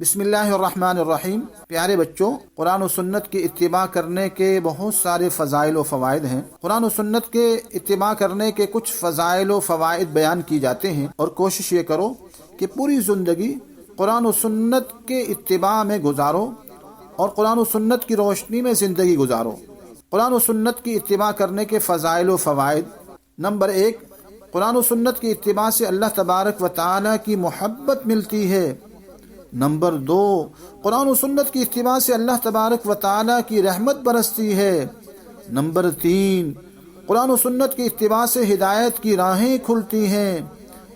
بسم اللہ الرحمن الرحیم۔ پیارے بچوں، قرآن و سنت کی اتباع کرنے کے بہت سارے فضائل و فوائد ہیں۔ قرآن و سنت کے اتباع کرنے کے کچھ فضائل و فوائد بیان کی جاتے ہیں، اور کوشش یہ کرو کہ پوری زندگی قرآن و سنت کے اتباع میں گزارو اور قرآن و سنت کی روشنی میں زندگی گزارو۔ قرآن و سنت کی اتباع کرنے کے فضائل و فوائد۔ نمبر 1، قرآن و سنت کی اتباع سے اللہ تبارک و تعالیٰ کی محبت ملتی ہے۔ نمبر 2، قرآن و سنت کی اتباع سے اللہ تبارک و تعالیٰ کی رحمت برستی ہے۔ نمبر 3، قرآن و سنت کی اتباع سے ہدایت کی راہیں کھلتی ہیں۔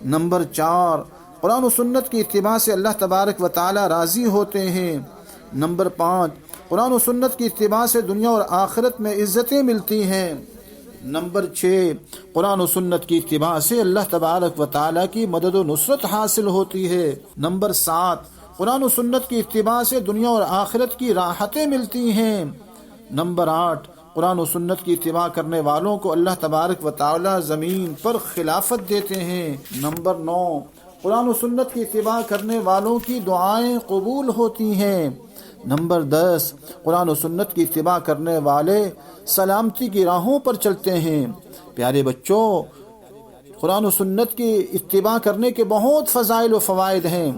نمبر 4، قرآن و سنت کی اتباع سے اللہ تبارک و تعالیٰ راضی ہوتے ہیں۔ نمبر 5، قرآن و سنت کی اتباع سے دنیا اور آخرت میں عزتیں ملتی ہیں۔ نمبر 6، قرآن و سنت کی اتباع سے اللہ تبارک و تعالیٰ کی مدد و نصرت حاصل ہوتی ہے۔ نمبر 7، قرآن و سنت کی اتباع سے دنیا اور آخرت کی راحتیں ملتی ہیں۔ نمبر 8، قرآن و سنت کی اتباع کرنے والوں کو اللہ تبارک و تعالیٰ زمین پر خلافت دیتے ہیں۔ نمبر 9، قرآن و سنت کی اتباع کرنے والوں کی دعائیں قبول ہوتی ہیں۔ نمبر 10، قرآن و سنت کی اتباع کرنے والے سلامتی کی راہوں پر چلتے ہیں۔ پیارے بچوں، قرآن و سنت کی اتباع کرنے کے بہت فضائل و فوائد ہیں۔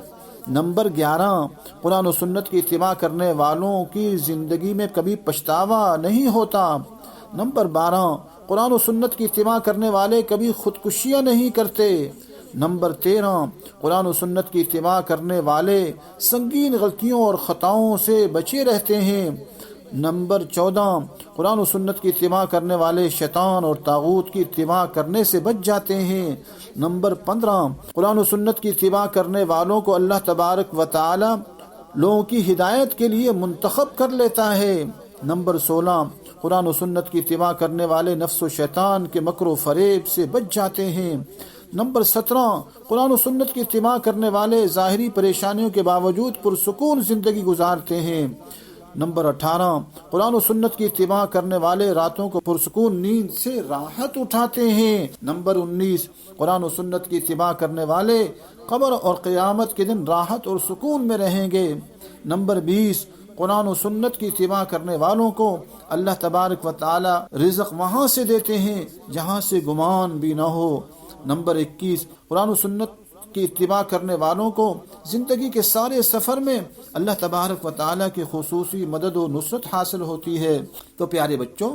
نمبر 11، قرآن و سنت کی اتباع کرنے والوں کی زندگی میں کبھی پچھتاوا نہیں ہوتا۔ نمبر 12، قرآن و سنت کی اتباع کرنے والے کبھی خودکشیاں نہیں کرتے۔ نمبر 13، قرآن و سنت کی اتباع کرنے والے سنگین غلطیوں اور خطاؤں سے بچے رہتے ہیں۔ نمبر 14، قرآن و سنت کی اتباع کرنے والے شیطان اور طاغوت کی اتباع کرنے سے بچ جاتے ہیں۔ نمبر 15، قرآن و سنت کی اتباع کرنے والوں کو اللہ تبارک و تعالی لوگوں کی ہدایت کے لیے منتخب کر لیتا ہے۔ نمبر 16، قرآن و سنت کی اتباع کرنے والے نفس و شیطان کے مکر و فریب سے بچ جاتے ہیں۔ نمبر 17، قرآن و سنت کی اتباع کرنے والے ظاہری پریشانیوں کے باوجود پرسکون زندگی گزارتے ہیں۔ نمبر 18، قرآن و سنت کی اتباع کرنے والے راتوں کو پرسکون نیند سے راحت اٹھاتے ہیں۔ نمبر 19، قرآن و سنت کی اتباع کرنے والے قبر اور قیامت کے دن راحت اور سکون میں رہیں گے۔ نمبر 20، قرآن و سنت کی اتباع کرنے والوں کو اللہ تبارک و تعالی رزق وہاں سے دیتے ہیں جہاں سے گمان بھی نہ ہو۔ نمبر 21، قرآن و سنت کی اتباع کرنے والوں کو زندگی کے سارے سفر میں اللہ تبارک و تعالیٰ کی خصوصی مدد و نصرت حاصل ہوتی ہے۔ تو پیارے بچوں،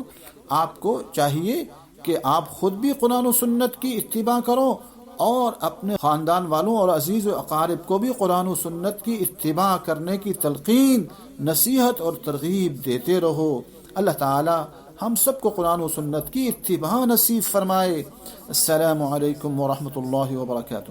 آپ کو چاہیے کہ آپ خود بھی قرآن و سنت کی اتباع کرو اور اپنے خاندان والوں اور عزیز و اقارب کو بھی قرآن و سنت کی اتباع کرنے کی تلقین، نصیحت اور ترغیب دیتے رہو۔ اللہ تعالی ہم سب کو قرآن و سنت کی اتباع نصیب فرمائے۔ السلام علیکم ورحمۃ اللہ وبرکاتہ۔